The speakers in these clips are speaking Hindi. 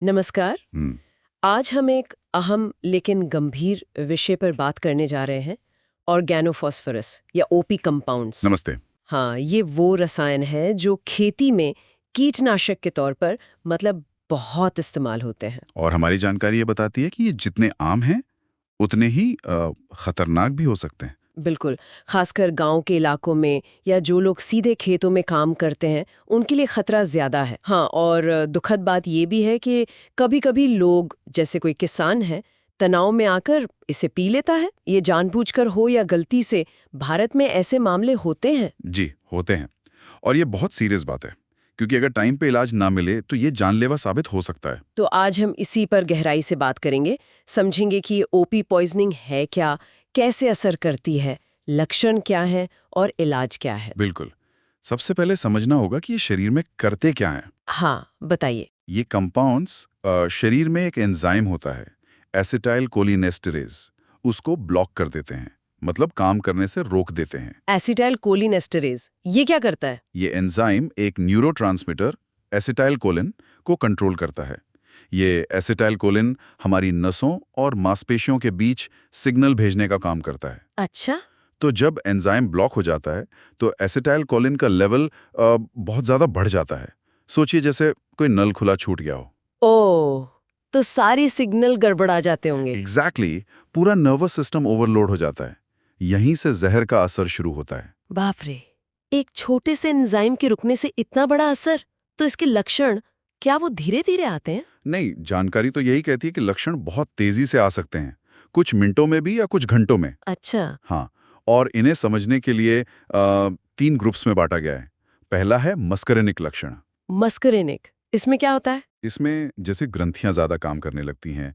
नमस्कार। हम्म। आज हम एक अहम लेकिन गंभीर विषय पर बात करने जा रहे हैं, ऑर्गेनोफॉस्फोरस या ओपी कंपाउंड्स। नमस्ते। हाँ, ये वो रसायन है जो खेती में कीटनाशक के तौर पर बहुत इस्तेमाल होते हैं। और हमारी जानकारी ये बताती है कि ये जितने आम हैं उतने ही खतरनाक भी हो सकते हैं। बिल्कुल, खासकर गांव के इलाकों में या जो लोग सीधे खेतों में काम करते हैं, उनके लिए खतरा ज्यादा है। हाँ, और दुखद बात ये भी है कि कभी-कभी लोग, जैसे कोई किसान है, तनाव में आकर इसे पी लेता है। ये जानबूझकर हो या गलती से, भारत में ऐसे मामले होते हैं। जी, होते हैं। और ये बहुत सीरियस बात है, क्योंकि अगर टाइम पे इलाज ना मिले तो ये जानलेवा साबित हो सकता है। तो आज हम इसी पर गहराई से बात करेंगे, समझेंगे कि ये ओपी पॉइजनिंग है क्या, कैसे असर करती है, लक्षण क्या है और इलाज क्या है। बिल्कुल। सबसे पहले समझना होगा कि ये शरीर में करते क्या हैं। हाँ, बताइए। ये कंपाउंड्स शरीर में एक एंजाइम होता है, एसिटाइल कोलिनेस्टरेज, उसको ब्लॉक कर देते हैं, मतलब काम करने से रोक देते हैं। एसिटाइल कोलिनेस्टरेज ये क्या करता है? ये एंजाइम एक न्यूरोट्रांसमीटर एसिटाइल कोलिन को कंट्रोल करता है। ये एसिटाइल कोलिन हमारी नसों और मांसपेशियों के बीच सिग्नल भेजने का काम करता है। अच्छा। तो जब एंजाइम ब्लॉक हो जाता है तो एसिटाइल कोलिन का लेवल बहुत ज़्यादा बढ़ जाता है। सोचिए जैसे कोई नल खुला छूट गया हो। ओह, तो सारे सिग्नल गड़बड़ा जाते होंगे। एग्जैक्टली, पूरा नर्वस सिस्टम ओवरलोड हो जाता है। यहीं से जहर का असर शुरू होता है। बाप रे, एक छोटे से एंजाइम के रुकने से इतना बड़ा असर। तो इसके लक्षण क्या वो धीरे धीरे आते हैं? नहीं, जानकारी तो यही कहती है कि लक्षण बहुत तेजी से आ सकते हैं, कुछ मिनटों में भी या कुछ घंटों में। अच्छा। हाँ, और इन्हें समझने के लिए 3 ग्रुप्स में बांटा गया है। पहला है मस्करेनिक लक्षण। मस्करेनिक, इसमें क्या होता है? इसमें जैसे ग्रंथियां ज़्यादा काम करने लगती हैं,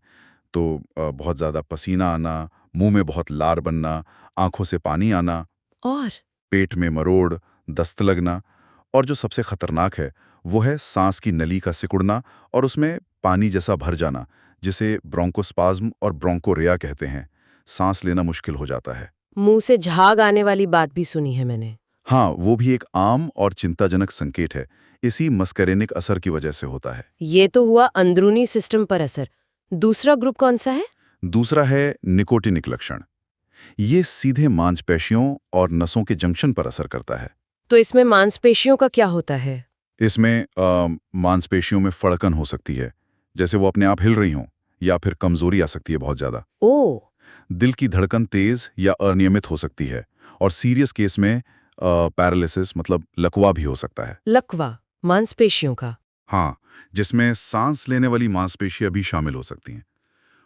तो बहुत ज़्यादा पसीना आना, मुंह में बहुत लार बनना, आंखों से पानी आना, और पेट में मरोड़, दस्त लगना, और जो सबसे खतरनाक है वो है सांस की नली का सिकुड़ना और उसमें पानी जैसा भर जाना, जिसे ब्रोंकोस्पाज्म और ब्रोंकोरिया कहते हैं। सांस लेना मुश्किल हो जाता है। मुंह से झाग आने वाली बात भी सुनी है मैंने। हाँ, वो भी एक आम और चिंताजनक संकेत है। इसी मस्करेनिक असर की वजह से होता है। ये तो हुआ अंदरूनी सिस्टम पर असर। दूसरा ग्रुप कौन सा है? दूसरा है निकोटिनिक लक्षण। ये सीधे मांसपेशियों और नसों के जंक्शन पर असर करता है। तो इसमें मांसपेशियों का क्या होता है? इसमें मांसपेशियों में फड़कन हो सकती है, जैसे वो अपने आप हिल रही हों, या फिर कमजोरी आ सकती है बहुत ज्यादा। ओह। दिल की धड़कन तेज या अनियमित हो सकती है, और सीरियस केस में पैरालिसिस मतलब लकवा भी हो सकता है। लकवा, मांसपेशियों का। हाँ, जिसमें सांस लेने वाली मांसपेशियां भी शामिल हो सकती हैं।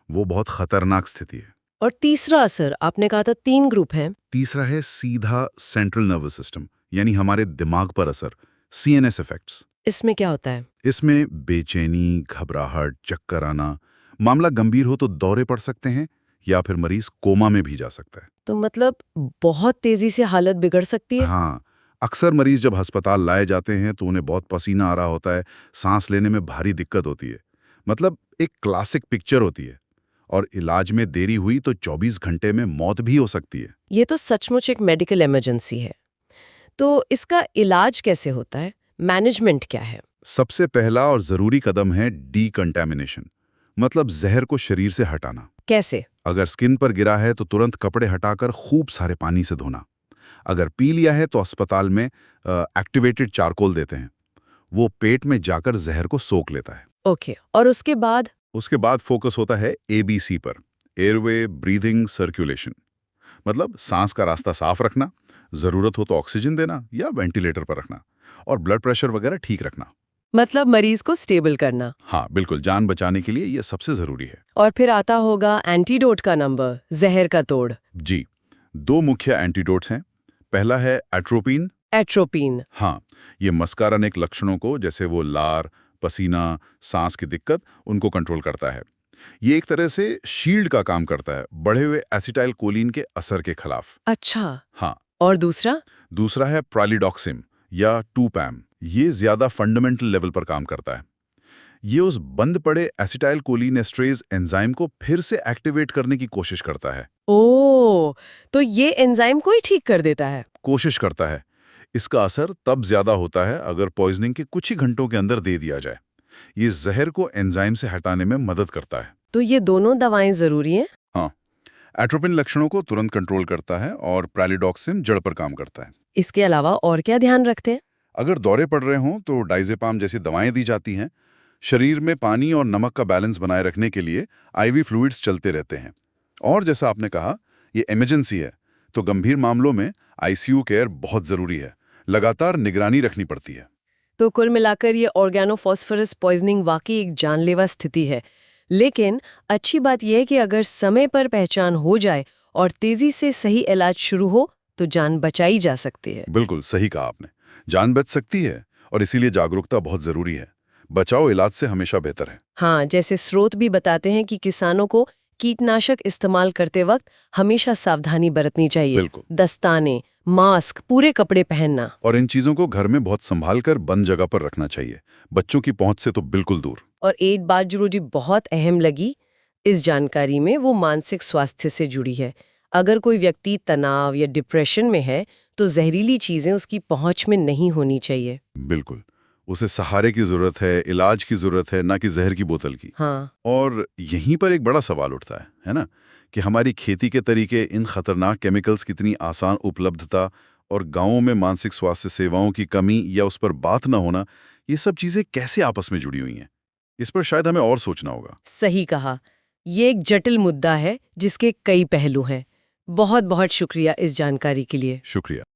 वो बहुत खतरनाक स्थिति है। और तीसरा असर, आपने कहा था 3 ग्रुप हैं। तीसरा है सीधा सेंट्रल नर्वस सिस्टम, यानी हमारे दिमाग पर असर, सीएनएस इफेक्ट्स। इसमें क्या होता है? इसमें बेचैनी, घबराहट, चक्कर आना, मामला गंभीर हो तो दौरे पड़ सकते हैं, या फिर मरीज कोमा में भी जा सकता है। तो बहुत तेजी से हालत बिगड़ सकती है। हाँ, अक्सर मरीज जब अस्पताल लाए जाते हैं तो उन्हें बहुत पसीना आ रहा होता है, सांस लेने में भारी दिक्कत होती है। मतलब एक क्लासिक पिक्चर होती है। और इलाज में देरी हुई तो 24 घंटे में मौत भी हो सकती है। ये तो सचमुच एक मेडिकल इमरजेंसी है। तो इसका इलाज कैसे होता है? मैनेजमेंट क्या है? सबसे पहला और जरूरी कदम है डीकंटामिनेशन, मतलब जहर को शरीर से हटाना। कैसे? अगर स्किन पर गिरा है तो तुरंत कपड़े हटाकर खूब सारे पानी से धोना। अगर पी लिया है तो अस्पताल में एक्टिवेटेड चारकोल देते हैं। वो पेट में जाकर जहर को सोख लेता है। ओके, और उसके बाद? उसके बाद फोकस होता है एबीसी पर, एयरवे ब्रीदिंग सर्कुलेशन, मतलब सांस का रास्ता साफ रखना, जरूरत हो तो ऑक्सीजन देना या वेंटिलेटर पर रखना, और ब्लड प्रेशर वगैरह ठीक रखना। मतलब मरीज को स्टेबल करना। हाँ बिल्कुल, जान बचाने के लिए ये सबसे जरूरी है। और फिर आता होगा एंटीडोट का नंबर, जहर का तोड़। जी, 2 मुख्य एंटीडोट्स हैं। पहला है एट्रोपिन। एट्रोपिन। हाँ, ये मस्कारानिक लक्षणों को, जैसे वो लार, पसीना, सांस की दिक्कत, उनको कंट्रोल करता है। ये एक तरह से शील्ड का काम करता है, बढ़े हुए एसिटाइल कोलिन के असर के खिलाफ। अच्छा। हाँ। और दूसरा? दूसरा है प्रालिडॉक्सिम या 2पैम। ये ज्यादा फंडामेंटल लेवल पर काम करता है। ये उस बंद पड़े एसिटाइल कोलिनेस्टरेज एंजाइम को फिर से एक्टिवेट करने की कोशिश करता है। ओह, तो ये एंजाइम को ही ठीक कर देता है। कोशिश करता है। इसका असर तब ज्यादा होता है अगर पॉइजनिंग के कुछ ही घंटों के अंदर दे दिया जाए। ये जहर को एंजाइम से हटाने में मदद करता है। तो ये दोनों दवाएं जरूरी हैं? हाँ, एट्रोपिन लक्षणों को तुरंत कंट्रोल करता है और प्रालिडॉक्सिन जड़ पर काम करता है। इसके अलावा और क्या ध्यान रखते हैं? अगर दौरे पड़ रहे हों तो डाइजेपाम जैसी दवाएं दी जाती हैं। शरीर में पानी और नमक का बैलेंस बनाए रखने के लिए आईवी फ्लूइड्स चलते रहते हैं। और जैसा आपने कहा, ये इमरजेंसी है, तो गंभीर मामलों में आईसीयू केयर बहुत ज़रूरी है। लगातार निगरानी रखनी पड़ती है। तो कुल मिलाकर ये ऑर्गेनोफॉस्फोरस पॉइजनिंग वाकई एक जानलेवा स्थिति है। लेकिन अच्छी बात यह है कि अगर समय पर पहचान हो जाए और तेजी से सही इलाज शुरू हो तो जान बचाई जा सकती है। बिल्कुल सही कहा आपने। जान बच सकती है और इसीलिए जागरूकता बहुत ज़रूरी है। बचाव इलाज से हमेशा बेहतर है। हाँ, जैसे स्रोत भी बताते हैं कि किसानों को कीटनाशक इस्तेमाल करते वक्त हमेशा सावधानी बरतनी चाहिए। बिल्कुल। दस्ताने, मास्क, पूरे कपड़े पहनना। और इन चीज़ों को घर में बहुत संभाल कर बंद जगह पर रखना चाहिए। बच्चों की पहुंच से तो बिल्कुल दूर। और एक बात जो मुझे बहुत अहम लगी इस जानकारी में, वो मानसिक स्वास्थ्य से जुड़ी है। अगर कोई व्यक्ति तनाव या डिप्रेशन में है तो जहरीली चीजें उसकी पहुंच में नहीं होनी चाहिए। बिल्कुल। उसे सहारे की ज़रूरत है, इलाज की ज़रूरत है, ना कि जहर की बोतल की। हाँ, और यहीं पर एक बड़ा सवाल उठता है ना? कि हमारी खेती के तरीके, इन खतरनाक केमिकल्स की इतनी आसान उपलब्धता और गांवों में मानसिक स्वास्थ्य सेवाओं की कमी या उस पर बात ना होना, ये सब चीज़ें कैसे आपस में जुड़ी हुई हैं? इस पर शायद हमें और सोचना होगा। सही कहा। ये एक जटिल मुद्दा है जिसके कई पहलू हैं। बहुत बहुत शुक्रिया इस जानकारी के लिए। शुक्रिया।